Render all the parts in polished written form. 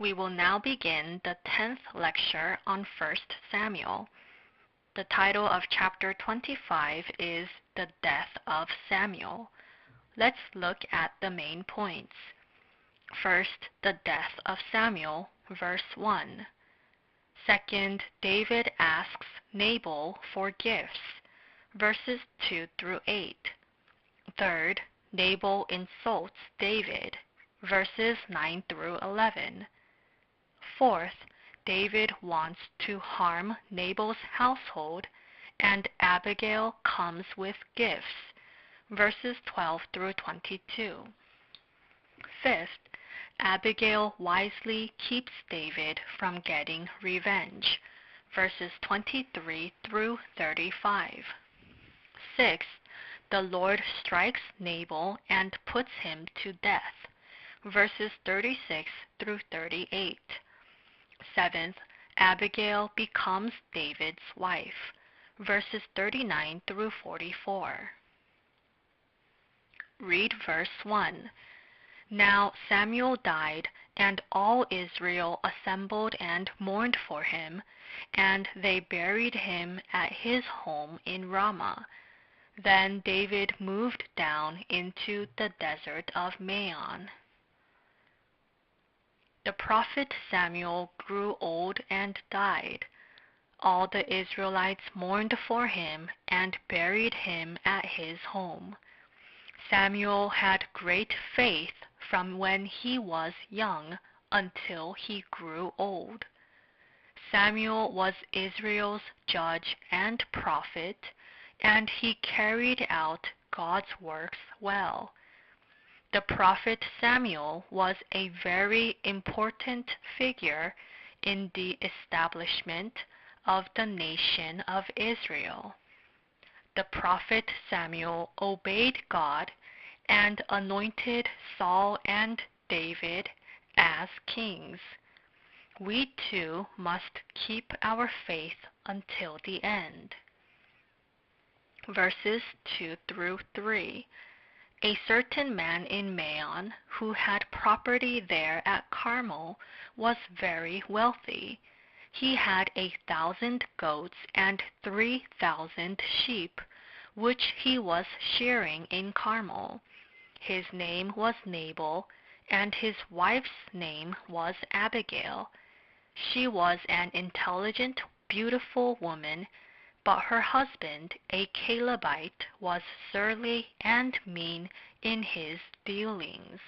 We will now begin the 10th lecture on 1 Samuel. The title of chapter 25 is The Death of Samuel. Let's look at the main points. First, the death of Samuel, verse 1. Second, David asks Nabal for gifts, verses 2 through 8. Third, Nabal insults David, verses 9 through 11. Fourth, David wants to harm Nabal's household, and Abigail comes with gifts, verses 12 through 22. Fifth, Abigail wisely keeps David from getting revenge, verses 23 through 35. Sixth, the Lord strikes Nabal and puts him to death, verses 36 through 38. Seventh, Abigail becomes David's wife, verses 39 through 44. Read verse 1. Now Samuel died, and all Israel assembled and mourned for him, and they buried him at his home in Ramah. Then David moved down into the desert of Maon. The prophet Samuel grew old and died. All the Israelites mourned for him and buried him at his home. Samuel had great faith from when he was young until he grew old. Samuel was Israel's judge and prophet, and he carried out God's works well. The prophet Samuel was a very important figure in the establishment of the nation of Israel. The prophet Samuel obeyed God and anointed Saul and David as kings. We too must keep our faith until the end. Verses 2 through 3. A certain man in Maon, who had property there at Carmel, was very wealthy. He had 1,000 goats and 3,000 sheep, which he was shearing in Carmel. His name was Nabal, and his wife's name was Abigail. She was an intelligent, beautiful woman, but her husband, a Calebite, was surly and mean in his dealings.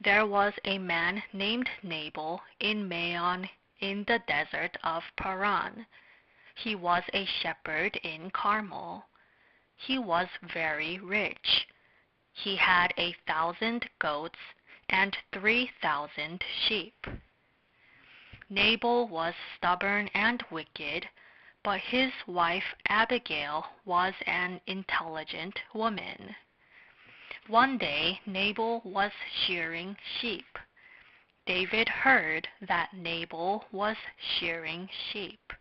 There was a man named Nabal in Maon in the desert of Paran. He was a shepherd in Carmel. He was very rich. He had 1,000 goats and 3,000 sheep. Nabal was stubborn and wicked, but his wife Abigail was an intelligent woman. One day Nabal was shearing sheep. David heard that Nabal was shearing sheep.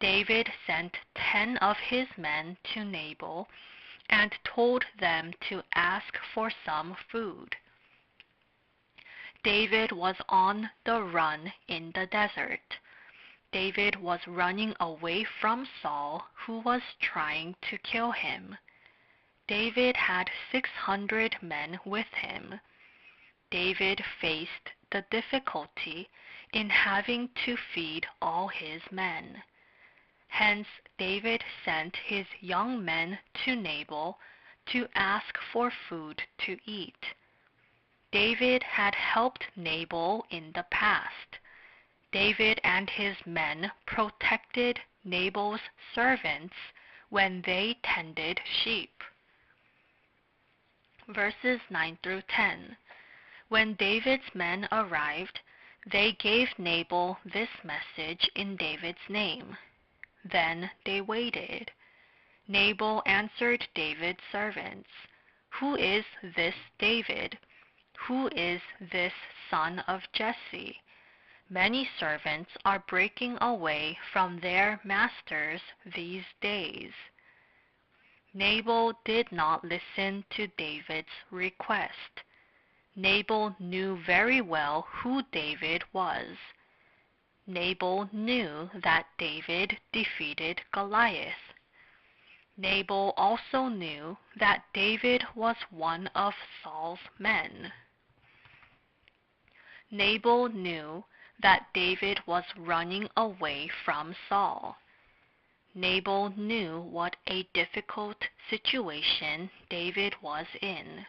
David sent 10 of his men to Nabal and told them to ask for some food. David was on the run in the desert. David was running away from Saul, who was trying to kill him. David had 600 men with him. David faced the difficulty in having to feed all his men. Hence, David sent his young men to Nabal to ask for food to eat. David had helped Nabal in the past. David and his men protected Nabal's servants when they tended sheep. Verses 9 through 10. When David's men arrived, they gave Nabal this message in David's name. Then they waited. Nabal answered David's servants, "Who is this David? Who is this son of Jesse? Many servants are breaking away from their masters these days." Nabal did not listen to David's request. Nabal knew very well who David was. Nabal knew that David defeated Goliath. Nabal also knew that David was one of Saul's men. Nabal knew that David was running away from Saul. Nabal knew what a difficult situation David was in.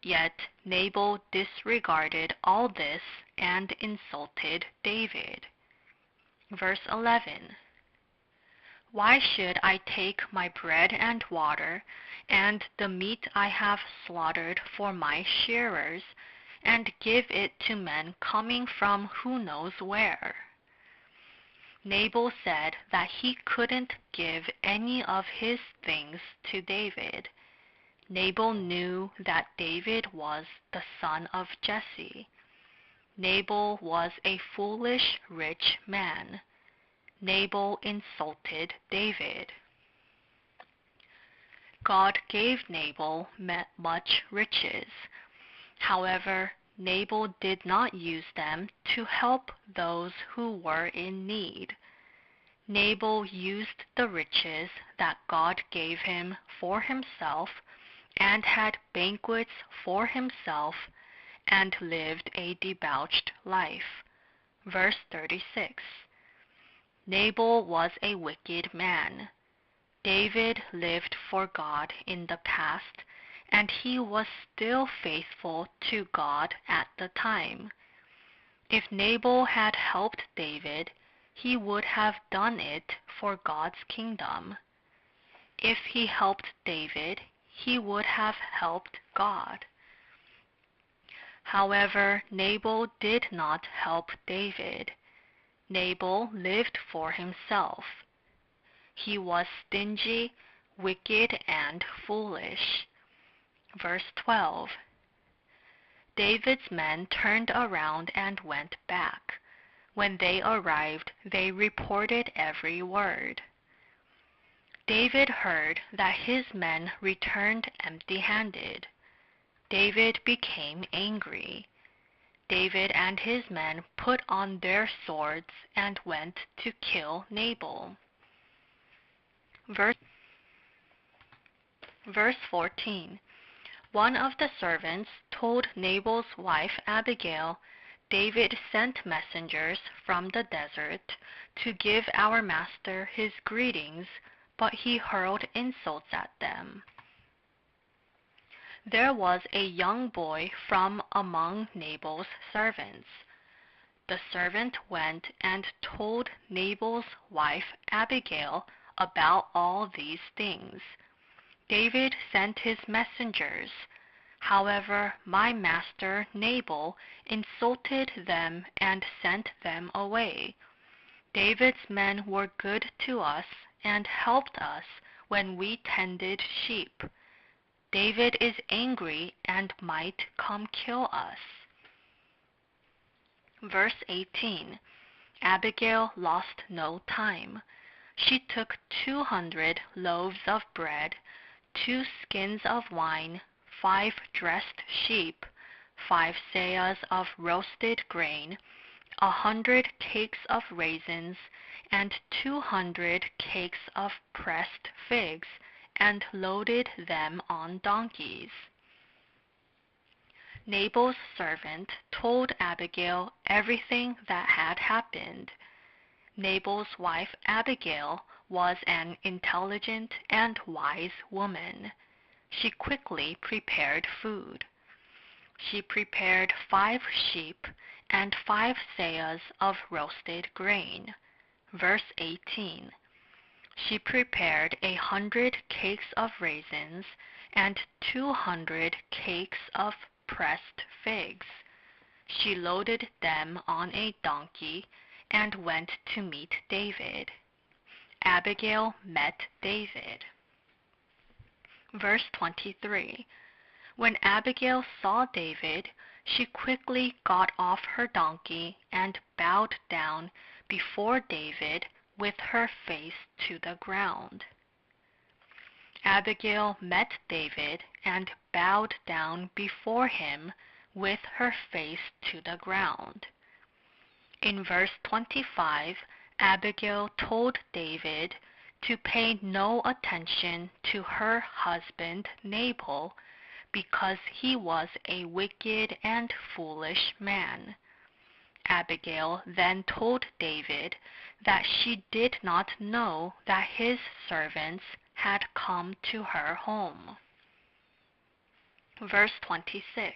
Yet Nabal disregarded all this and insulted David. Verse 11. Why should I take my bread and water, and the meat I have slaughtered for my shearers, and give it to men coming from who knows where? Nabal said that he couldn't give any of his things to David. Nabal knew that David was the son of Jesse. Nabal was a foolish rich man. Nabal insulted David. God gave Nabal much riches. However, Nabal did not use them to help those who were in need. Nabal used the riches that God gave him for himself and had banquets for himself and lived a debauched life. Verse 36. Nabal was a wicked man. David lived for God in the past, and he was still faithful to God at the time. If Nabal had helped David, he would have done it for God's kingdom. If he helped David, he would have helped God. However, Nabal did not help David. Nabal lived for himself. He was stingy, wicked, and foolish. Verse 12. David's men turned around and went back. When they arrived, they reported every word. David heard that his men returned empty-handed. David became angry. David and his men put on their swords and went to kill Nabal. Verse 14. One of the servants told Nabal's wife Abigail, David sent messengers from the desert to give our master his greetings, but he hurled insults at them. There was a young boy from among Nabal's servants. The servant went and told Nabal's wife Abigail about all these things. David sent his messengers. However, my master Nabal insulted them and sent them away. David's men were good to us and helped us when we tended sheep. David is angry and might come kill us. Verse 18. Abigail lost no time. She took 200 loaves of bread, 2 skins of wine, 5 dressed sheep, 5 seahs of roasted grain, 100 cakes of raisins, and 200 cakes of pressed figs, and loaded them on donkeys. Nabal's servant told Abigail everything that had happened. Nabal's wife Abigail was an intelligent and wise woman. She quickly prepared food. She prepared 5 sheep and 5 seahs of roasted grain. Verse 18. She prepared 100 cakes of raisins and 200 cakes of pressed figs. She loaded them on a donkey and went to meet David. Abigail met David. Verse 23. When Abigail saw David, she quickly got off her donkey and bowed down before David with her face to the ground. Abigail met David and bowed down before him with her face to the ground. In verse 25, Abigail told David to pay no attention to her husband Nabal because he was a wicked and foolish man. Abigail then told David that she did not know that his servants had come to her home. Verse 26.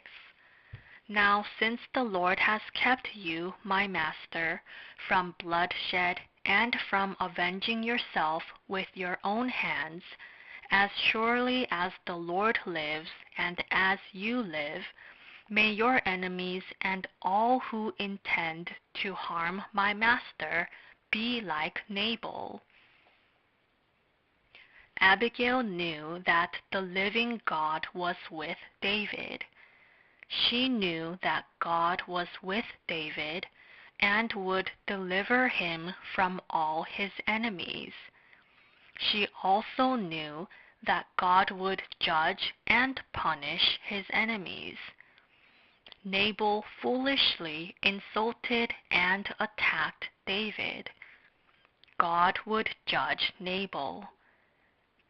Now since the Lord has kept you, my master, from bloodshed and from avenging yourself with your own hands, as surely as the Lord lives and as you live, may your enemies and all who intend to harm my master be like Nabal. Abigail knew that the living God was with David. She knew that God was with David and would deliver him from all his enemies. She also knew that God would judge and punish his enemies. Nabal foolishly insulted and attacked David. God would judge Nabal.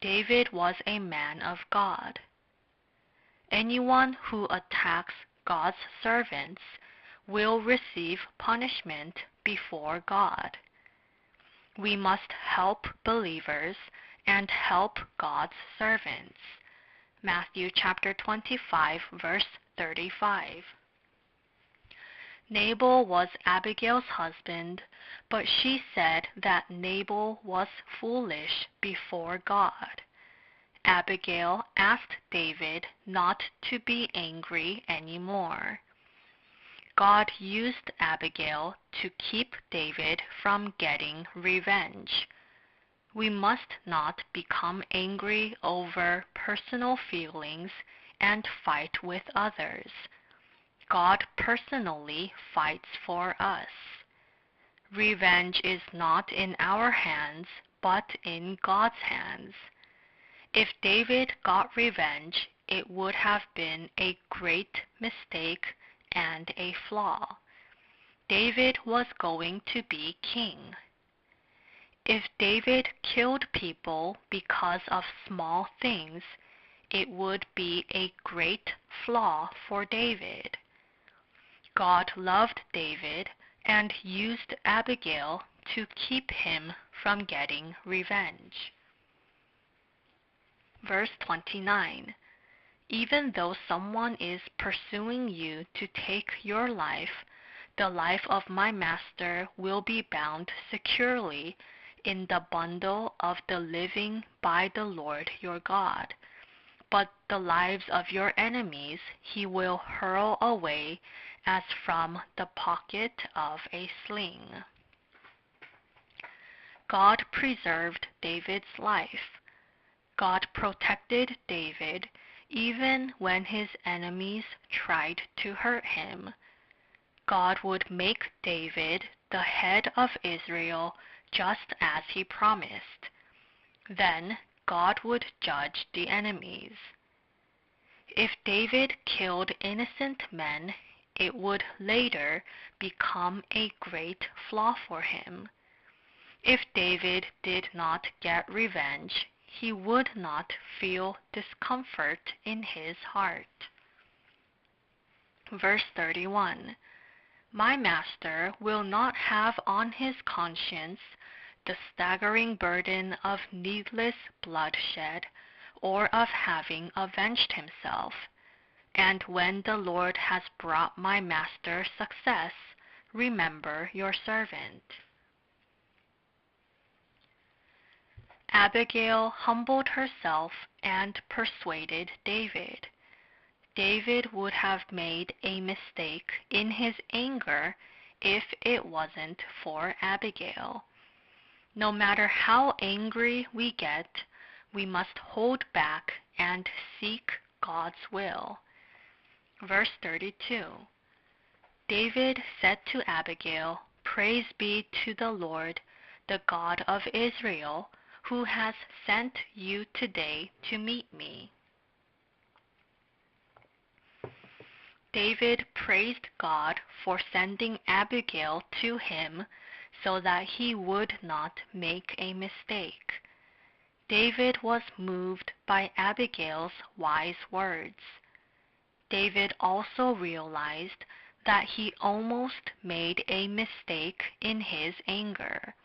David was a man of God. Anyone who attacks God's servants will receive punishment before God. We must help believers and help God's servants. Matthew chapter 25, verse 35. Nabal was Abigail's husband, but she said that Nabal was foolish before God. Abigail asked David not to be angry anymore. God used Abigail to keep David from getting revenge. We must not become angry over personal feelings and fight with others. God personally fights for us. Revenge is not in our hands, but in God's hands. If David got revenge, it would have been a great mistake and a flaw. David was going to be king. If David killed people because of small things, it would be a great flaw for David. God loved David and used Abigail to keep him from getting revenge. Verse 29. Even though someone is pursuing you to take your life, the life of my master will be bound securely in the bundle of the living by the Lord your God. But the lives of your enemies he will hurl away as from the pocket of a sling. God preserved David's life. God protected David even when his enemies tried to hurt him. God would make David the head of Israel just as he promised. Then God would judge the enemies. If David killed innocent men, it would later become a great flaw for him. If David did not get revenge, he would not feel discomfort in his heart. Verse 31. My master will not have on his conscience the staggering burden of needless bloodshed or of having avenged himself. And when the Lord has brought my master success, remember your servant. Abigail humbled herself and persuaded David. David would have made a mistake in his anger if it wasn't for Abigail. No matter how angry we get, we must hold back and seek God's will. Verse 32. David said to Abigail, Praise be to the Lord, the God of Israel, who has sent you today to meet me. David praised God for sending Abigail to him so that he would not make a mistake. David was moved by Abigail's wise words. David also realized that he almost made a mistake in his anger.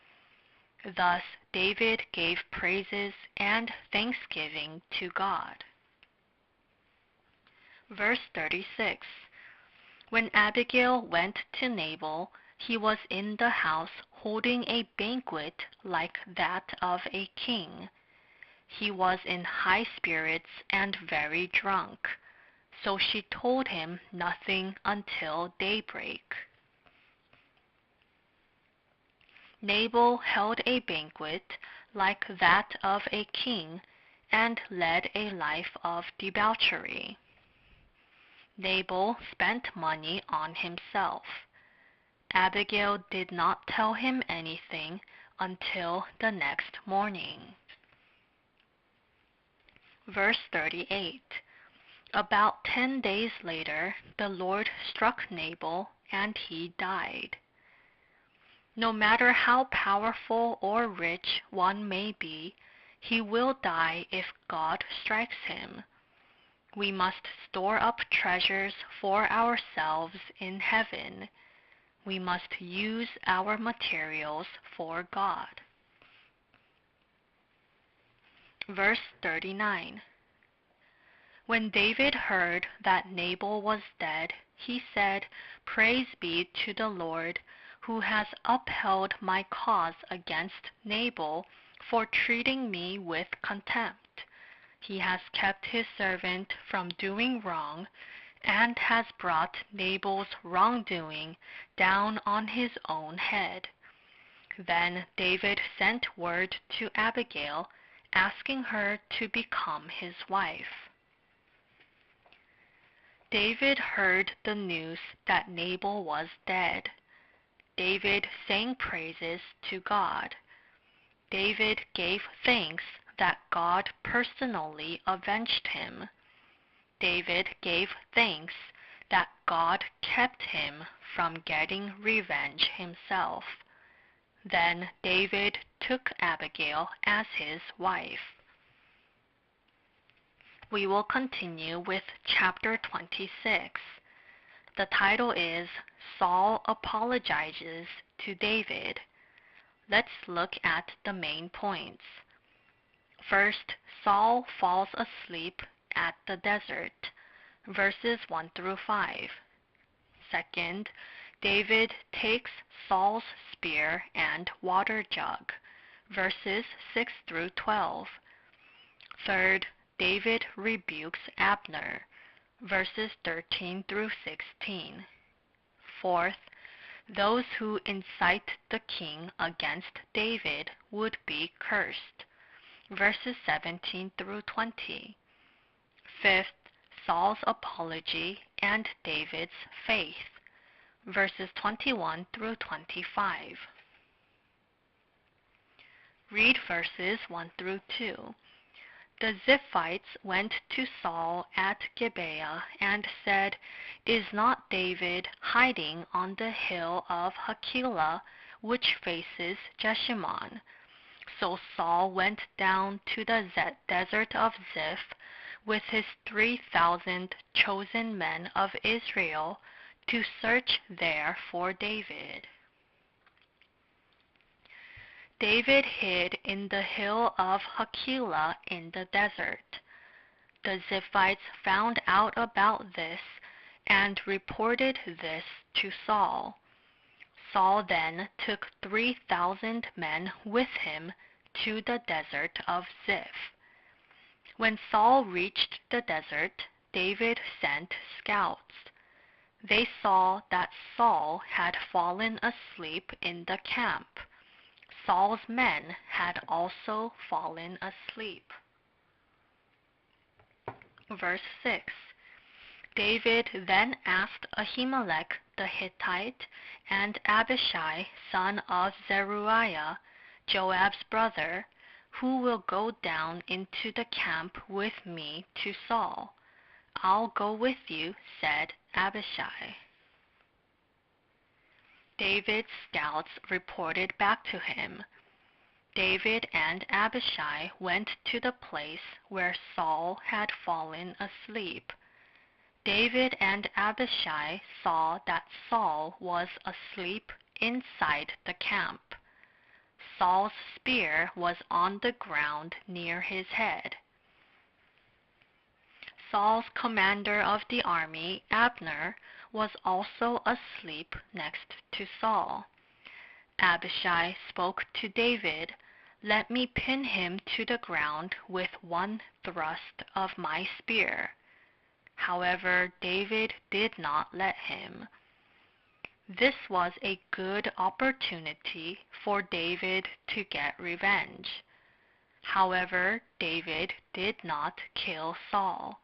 Thus, David gave praises and thanksgiving to God. Verse 36. When Abigail went to Nabal, he was in the house holding a banquet like that of a king. He was in high spirits and very drunk, so she told him nothing until daybreak. Nabal held a banquet like that of a king and led a life of debauchery. Nabal spent money on himself. Abigail did not tell him anything until the next morning. Verse 38. About 10 days later, the Lord struck Nabal, and he died. No matter how powerful or rich one may be, he will die if God strikes him. We must store up treasures for ourselves in heaven. We must use our materials for God. Verse 39. When David heard that Nabal was dead, he said, "Praise be to the Lord, who has upheld my cause against Nabal for treating me with contempt. He has kept his servant from doing wrong, and has brought Nabal's wrongdoing down on his own head." Then David sent word to Abigail, asking her to become his wife. David heard the news that Nabal was dead. David sang praises to God. David gave thanks that God personally avenged him. David gave thanks that God kept him from getting revenge himself. Then David took Abigail as his wife. We will continue with chapter 26. The title is Saul Apologizes to David. Let's look at the main points. First, Saul falls asleep at the desert, verses 1 through 5. Second, David takes Saul's spear and water jug, verses 6 through 12. Third, David rebukes Abner, verses 13 through 16. Fourth, those who incite the king against David would be cursed, verses 17 through 20. Fifth, Saul's apology and David's faith, verses 21 through 25. Read verses 1 through 2. The Ziphites went to Saul at Gibeah and said, "Is not David hiding on the hill of Hachilah, which faces Jeshimon?" So Saul went down to the desert of Ziph with his 3,000 chosen men of Israel to search there for David. David hid in the hill of Hachilah in the desert. The Ziphites found out about this and reported this to Saul. Saul then took 3,000 men with him to the desert of Ziph. When Saul reached the desert, David sent scouts. They saw that Saul had fallen asleep in the camp. Saul's men had also fallen asleep. Verse 6. David then asked Ahimelech the Hittite and Abishai son of Zeruiah, Joab's brother, "Who will go down into the camp with me to Saul?" "I'll go with you," said Abishai. David's scouts reported back to him. David and Abishai went to the place where Saul had fallen asleep. David and Abishai saw that Saul was asleep inside the camp. Saul's spear was on the ground near his head. Saul's commander of the army, Abner, was also asleep next to Saul. Abishai spoke to David, "Let me pin him to the ground with one thrust of my spear." However, David did not let him. This was a good opportunity for David to get revenge. However, David did not kill Saul.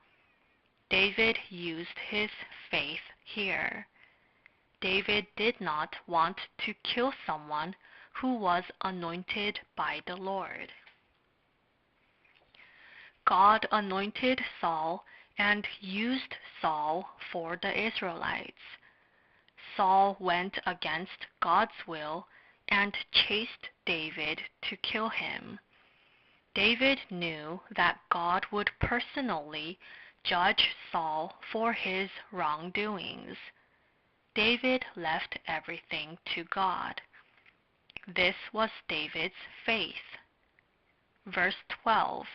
David used his faith here. David did not want to kill someone who was anointed by the Lord. God anointed Saul and used Saul for the Israelites. Saul went against God's will and chased David to kill him. David knew that God would personally judge Saul for his wrongdoings. David left everything to God. This was David's faith. Verse 12.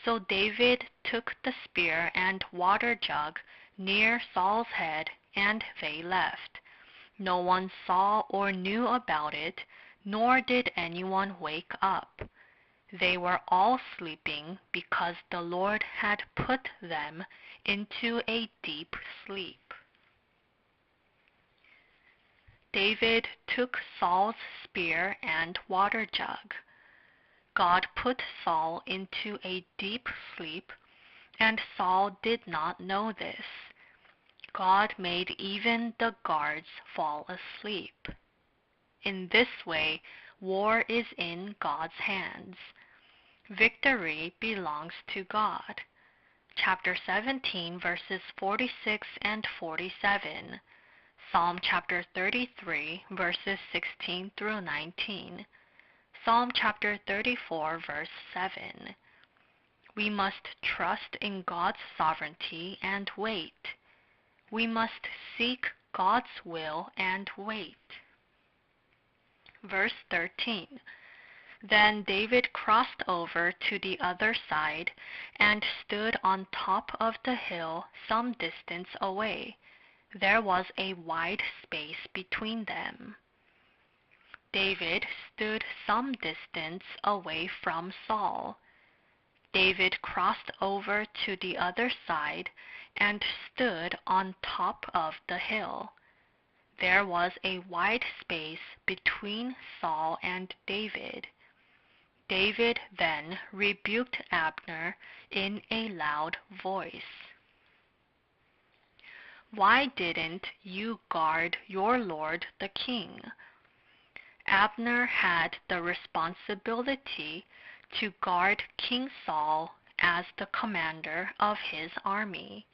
So David took the spear and water jug near Saul's head, and they left. No one saw or knew about it, nor did anyone wake up. They were all sleeping because the Lord had put them into a deep sleep. David took Saul's spear and water jug. God put Saul into a deep sleep, and Saul did not know this. God made even the guards fall asleep. In this way, war is in God's hands. Victory belongs to God. Chapter 17, verses 46 and 47. Psalm chapter 33, verses 16 through 19. Psalm chapter 34, verse 7. We must trust in God's sovereignty and wait. We must seek God's will and wait. Verse 13. Then David crossed over to the other side and stood on top of the hill some distance away. There was a wide space between them. David stood some distance away from Saul. David crossed over to the other side and stood on top of the hill. There was a wide space between Saul and David. David then rebuked Abner in a loud voice. "Why didn't you guard your lord the king?" Abner had the responsibility to guard King Saul as the commander of his army.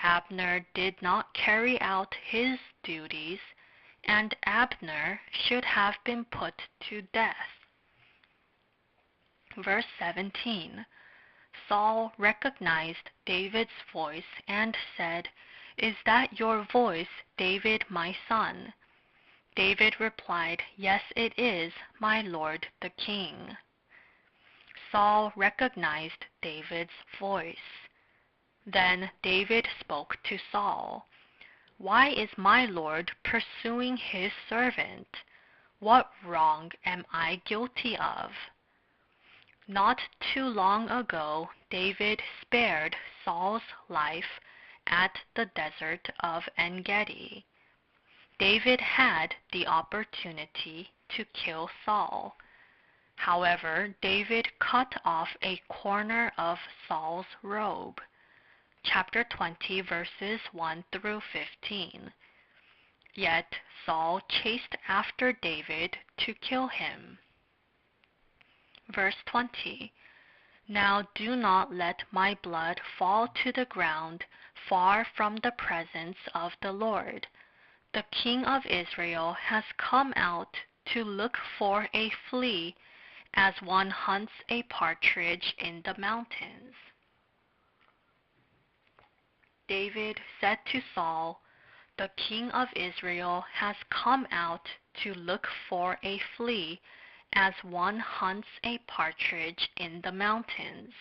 Abner did not carry out his duties, and Abner should have been put to death. Verse 17. Saul recognized David's voice and said, "Is that your voice, David, my son?" David replied, "Yes, it is, my lord the king." Saul recognized David's voice. Then David spoke to Saul, "Why is my lord pursuing his servant? What wrong am I guilty of?" Not too long ago, David spared Saul's life at the desert of En-Gedi. David had the opportunity to kill Saul. However, David cut off a corner of Saul's robe. Chapter 20, verses 1 through 15. Yet Saul chased after David to kill him. Verse 20. Now do not let my blood fall to the ground far from the presence of the Lord. The King of Israel has come out to look for a flea as one hunts a partridge in the mountains." David said to Saul, "The King of Israel has come out to look for a flea as one hunts a partridge in the mountains."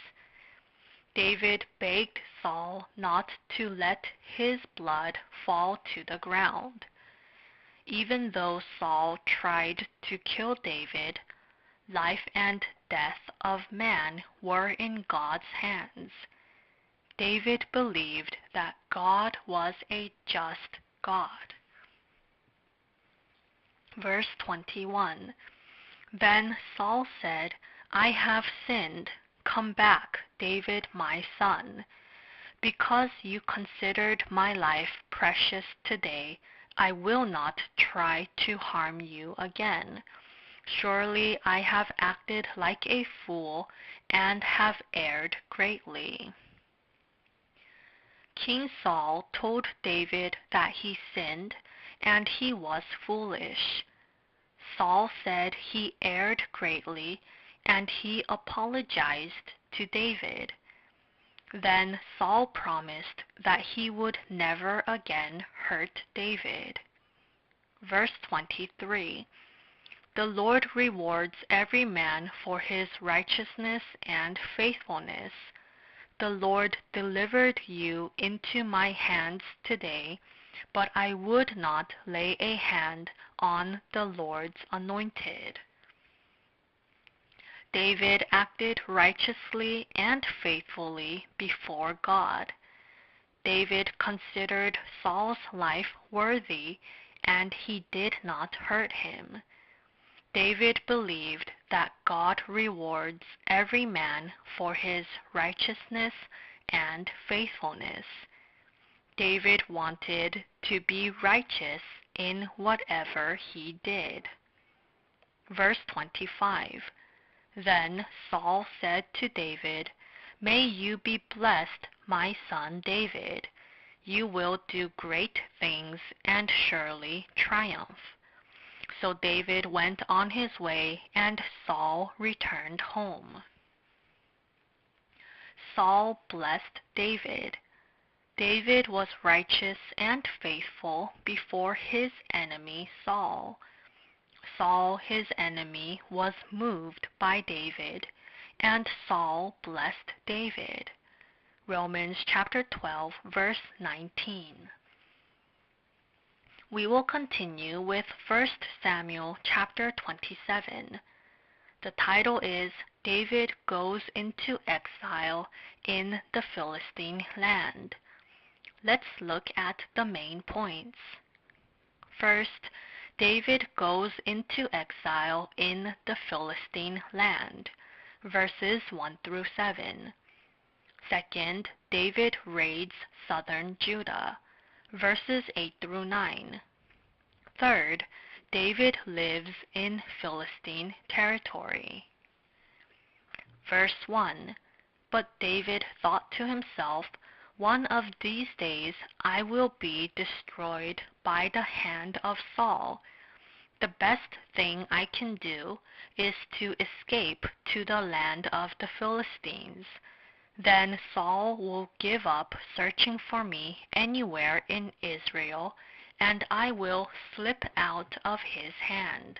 David begged Saul not to let his blood fall to the ground. Even though Saul tried to kill David, life and death of man were in God's hands. David believed that God was a just God. Verse 21. Then Saul said, "I have sinned. Come back, David my son. Because you considered my life precious today, I will not try to harm you again. Surely I have acted like a fool and have erred greatly." King Saul told David that he sinned and he was foolish. Saul said he erred greatly and he apologized to David. Then Saul promised that he would never again hurt David. Verse 23. The Lord rewards every man for his righteousness and faithfulness. The Lord delivered you into my hands today, but I would not lay a hand on the Lord's anointed. David acted righteously and faithfully before God. David considered Saul's life worthy, and he did not hurt him. David believed that God rewards every man for his righteousness and faithfulness. David wanted to be righteous in whatever he did. Verse 25. Then Saul said to David, "May you be blessed, my son David. You will do great things and surely triumph." So David went on his way, and Saul returned home. Saul blessed David. David was righteous and faithful before his enemy Saul. Saul, his enemy, was moved by David, and Saul blessed David. Romans chapter 12, verse 19. We will continue with 1 Samuel chapter 27. The title is David Goes into Exile in the Philistine Land. Let's look at the main points. First, David goes into exile in the Philistine land, verses 1 through 7. Second, David raids southern Judah, verses 8 through 9. Third, David lives in Philistine territory. Verse 1. But David thought to himself, "One of these days I will be destroyed by the hand of Saul. The best thing I can do is to escape to the land of the Philistines. Then Saul will give up searching for me anywhere in Israel, and I will slip out of his hand."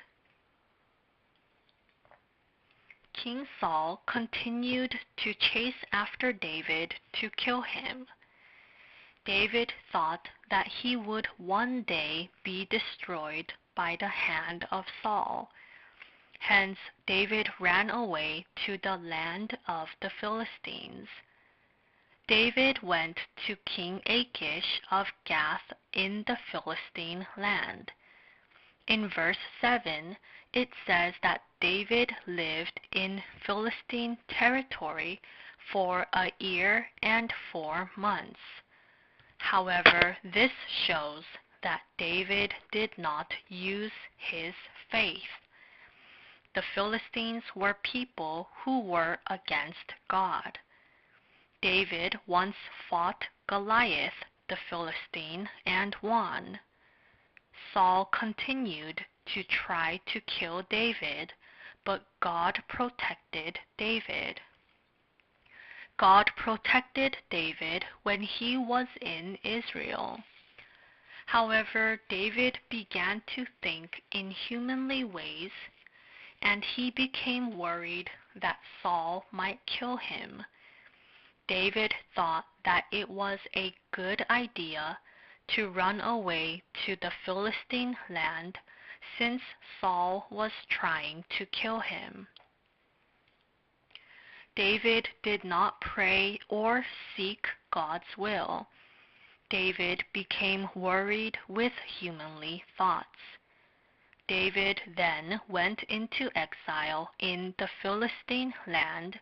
King Saul continued to chase after David to kill him. David thought that he would one day be destroyed by the hand of Saul. Hence, David ran away to the land of the Philistines. David went to King Achish of Gath in the Philistine land. In verse 7, it says that David lived in Philistine territory for a year and 4 months. However, this shows that David did not use his faith. the Philistines were people who were against God. David once fought Goliath, the Philistine, and won. Saul continued to try to kill David, but God protected David. God protected David when he was in Israel. However, David began to think in humanly ways, and he became worried that Saul might kill him. David thought that it was a good idea to run away to the Philistine land since Saul was trying to kill him. David did not pray or seek God's will. David became worried with humanly thoughts. David then went into exile in the Philistine land,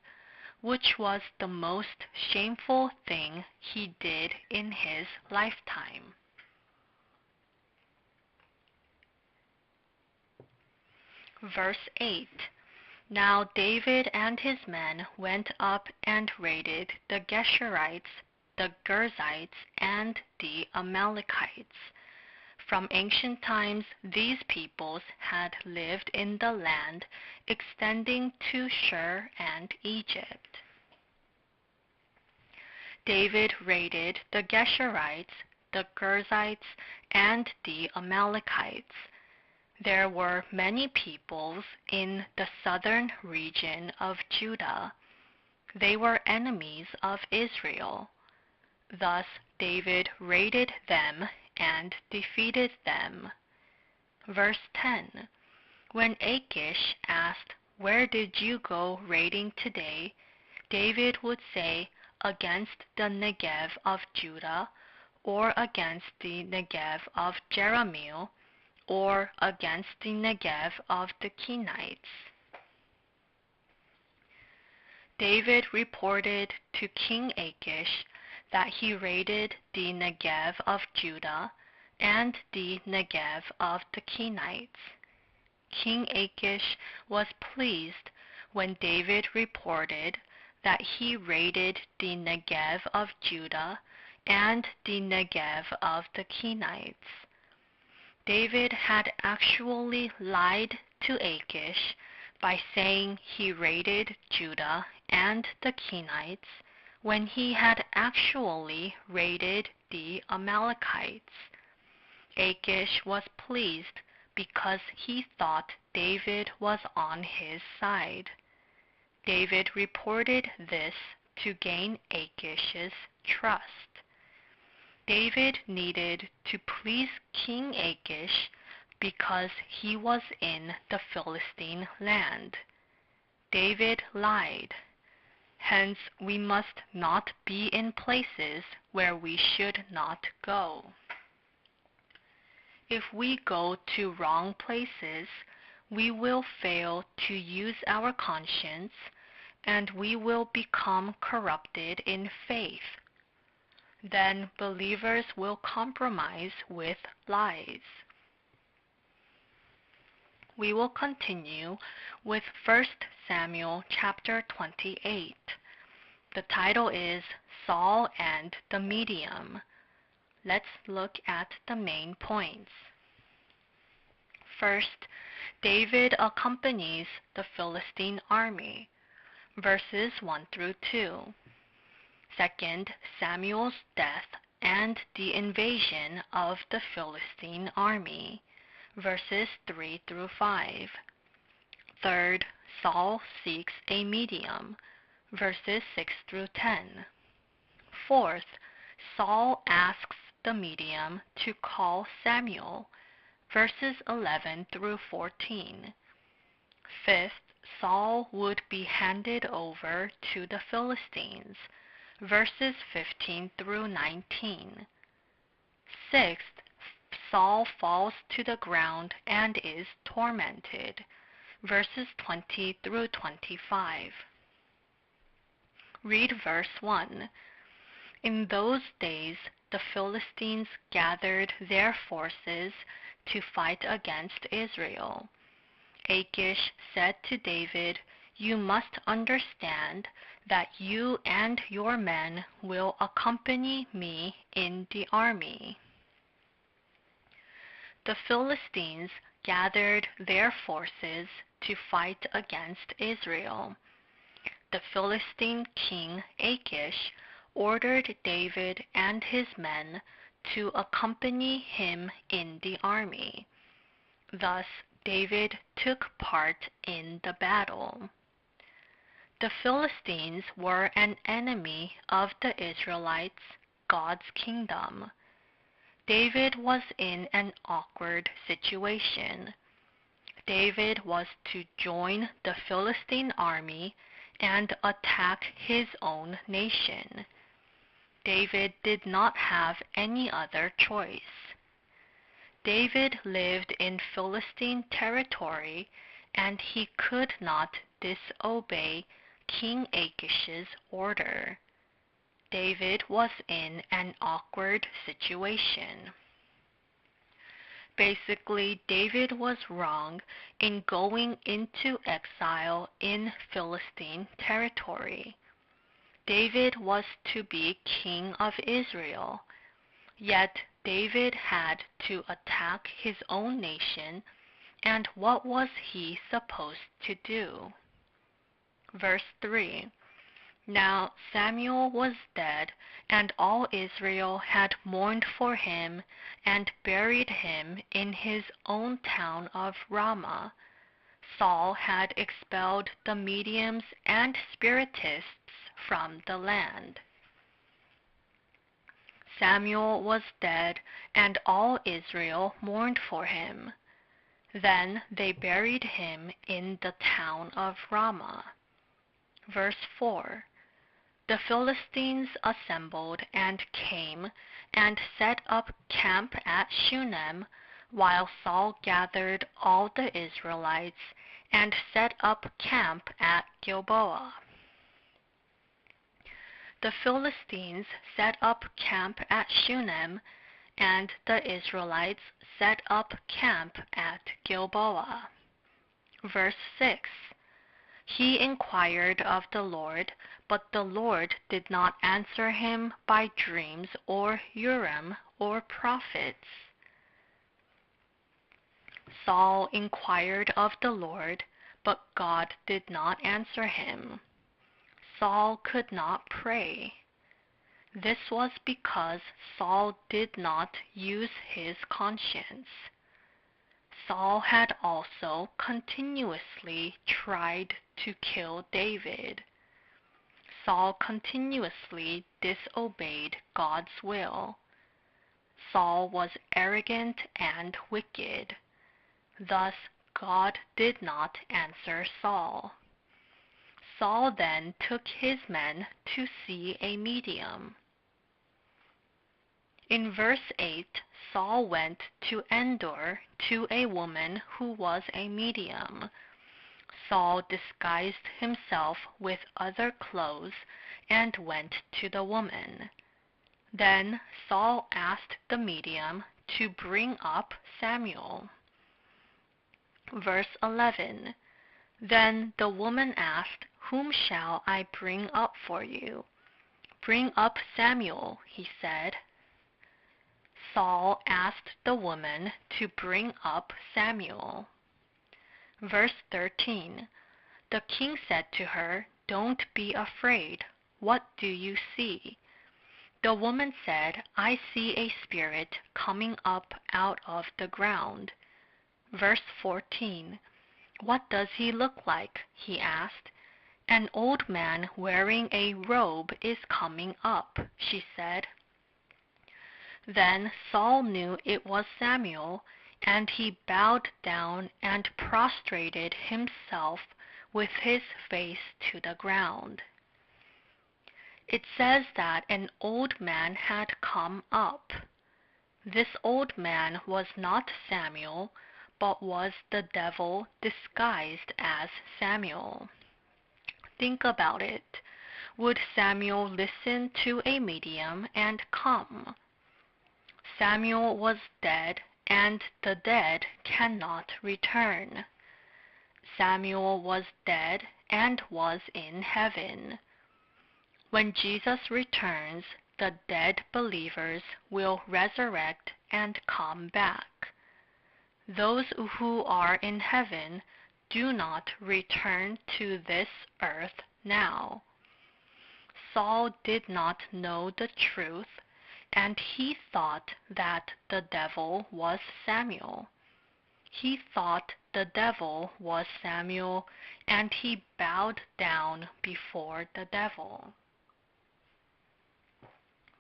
which was the most shameful thing he did in his lifetime. Verse 8. Now David and his men went up and raided the Geshurites, the Girzites, and the Amalekites. From ancient times, these peoples had lived in the land extending to Shur and Egypt. David raided the Geshurites, the Girzites, and the Amalekites. There were many peoples in the southern region of Judah. They were enemies of Israel. Thus David raided them and defeated them. Verse 10. When Achish asked, "Where did you go raiding today?" David would say, "Against the Negev of Judah," or "against the Negev of Jerahmeel," or "against the Negev of the Kenites." David reported to King Achish that he raided the Negev of Judah and the Negev of the Kenites. King Achish was pleased when David reported that he raided the Negev of Judah and the Negev of the Kenites. David had actually lied to Achish by saying he raided Judah and the Kenites when he had actually raided the Amalekites. Achish was pleased because he thought David was on his side. David reported this to gain Achish's trust. David needed to please King Achish because he was in the Philistine land. David lied. Hence, we must not be in places where we should not go. If we go to wrong places, we will fail to use our conscience, and we will become corrupted in faith. Then believers will compromise with lies. We will continue with 1 Samuel chapter 28. The title is Saul and the Medium. Let's look at the main points. First, David accompanies the Philistine army, verses 1 through 2. Second, Samuel's death and the invasion of the Philistine army, verses 3 through 5. Third, Saul seeks a medium, verses 6 through 10. Fourth, Saul asks the medium to call Samuel, verses 11 through 14. Fifth, Saul would be handed over to the Philistines, verses 15 through 19. Sixth, Saul falls to the ground and is tormented, verses 20 through 25. Read verse 1. In those days, the Philistines gathered their forces to fight against Israel. Achish said to David, "You must understand that you and your men will accompany me in the army." The Philistines gathered their forces to fight against Israel. The Philistine king Achish ordered David and his men to accompany him in the army. Thus, David took part in the battle. The Philistines were an enemy of the Israelites, God's kingdom. David was in an awkward situation. David was to join the Philistine army and attack his own nation. David did not have any other choice. David lived in Philistine territory, and he could not disobey King Achish's order. David was in an awkward situation. Basically, David was wrong in going into exile in Philistine territory. David was to be king of Israel, yet David had to attack his own nation, and what was he supposed to do? Verse 3. Now Samuel was dead, and all Israel had mourned for him and buried him in his own town of Ramah. Saul had expelled the mediums and spiritists from the land. Samuel was dead, and all Israel mourned for him. Then they buried him in the town of Ramah. Verse 4. The Philistines assembled and came and set up camp at Shunem, while Saul gathered all the Israelites and set up camp at Gilboa. The Philistines set up camp at Shunem, and the Israelites set up camp at Gilboa. Verse 6. He inquired of the Lord, but the Lord did not answer him by dreams or Urim or prophets. Saul inquired of the Lord, but God did not answer him. Saul could not pray. This was because Saul did not use his conscience. Saul had also continuously tried to kill David. Saul continuously disobeyed God's will. Saul was arrogant and wicked. Thus, God did not answer Saul. Saul then took his men to see a medium. In verse 8, Saul went to Endor to a woman who was a medium. Saul disguised himself with other clothes and went to the woman. Then Saul asked the medium to bring up Samuel. Verse 11. Then the woman asked, "Whom shall I bring up for you?" "Bring up Samuel," he said. Saul asked the woman to bring up Samuel. Verse 13. The king said to her, "Don't be afraid. What do you see?" The woman said, "I see a spirit coming up out of the ground." Verse 14. "What does he look like?" he asked. "An old man wearing a robe is coming up," she said. Then Saul knew it was Samuel, and he bowed down and prostrated himself with his face to the ground. It says that an old man had come up. This old man was not Samuel, but was the devil disguised as Samuel. Think about it. Would Samuel listen to a medium and come? Samuel was dead, and the dead cannot return. Samuel was dead and was in heaven. When Jesus returns, the dead believers will resurrect and come back. Those who are in heaven do not return to this earth now. Saul did not know the truth, and he thought that the devil was Samuel. He thought the devil was Samuel, and he bowed down before the devil.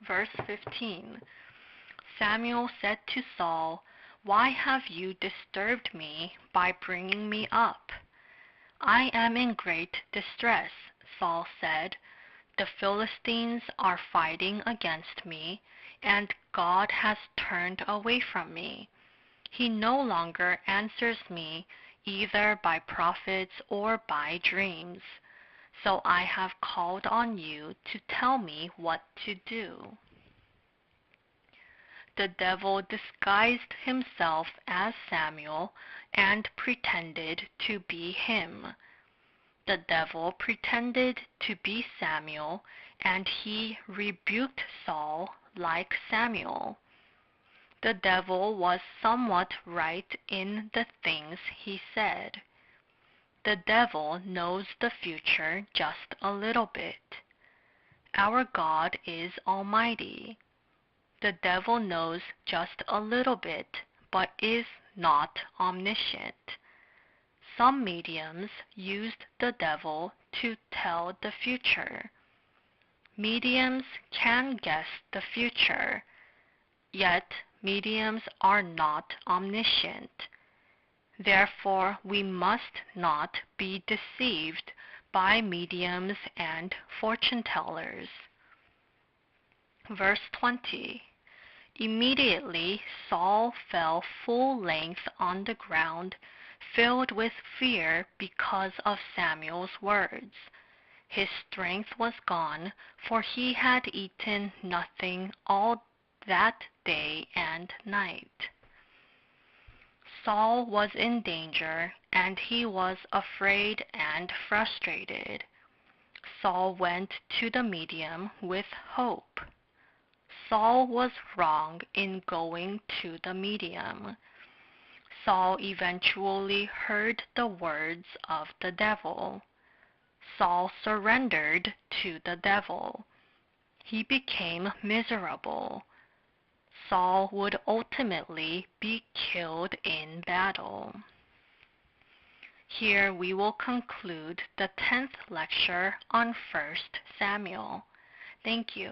Verse 15. Samuel said to Saul, "Why have you disturbed me by bringing me up?" "I am in great distress," Saul said. "The Philistines are fighting against me, and God has turned away from me. He no longer answers me either by prophets or by dreams. So I have called on you to tell me what to do." The devil disguised himself as Samuel and pretended to be him. The devil pretended to be Samuel, and he rebuked Saul like Samuel. The devil was somewhat right in the things he said. The devil knows the future just a little bit. Our God is almighty. The devil knows just a little bit, but is not omniscient. Some mediums used the devil to tell the future. Mediums can guess the future, yet mediums are not omniscient. Therefore, we must not be deceived by mediums and fortune-tellers. Verse 20. Immediately Saul fell full length on the ground, filled with fear because of Samuel's words. His strength was gone, for he had eaten nothing all that day and night. Saul was in danger, and he was afraid and frustrated. Saul went to the medium with hope. Saul was wrong in going to the medium. Saul eventually heard the words of the devil. Saul surrendered to the devil. He became miserable. Saul would ultimately be killed in battle. Here we will conclude the 10th lecture on 1 Samuel. Thank you.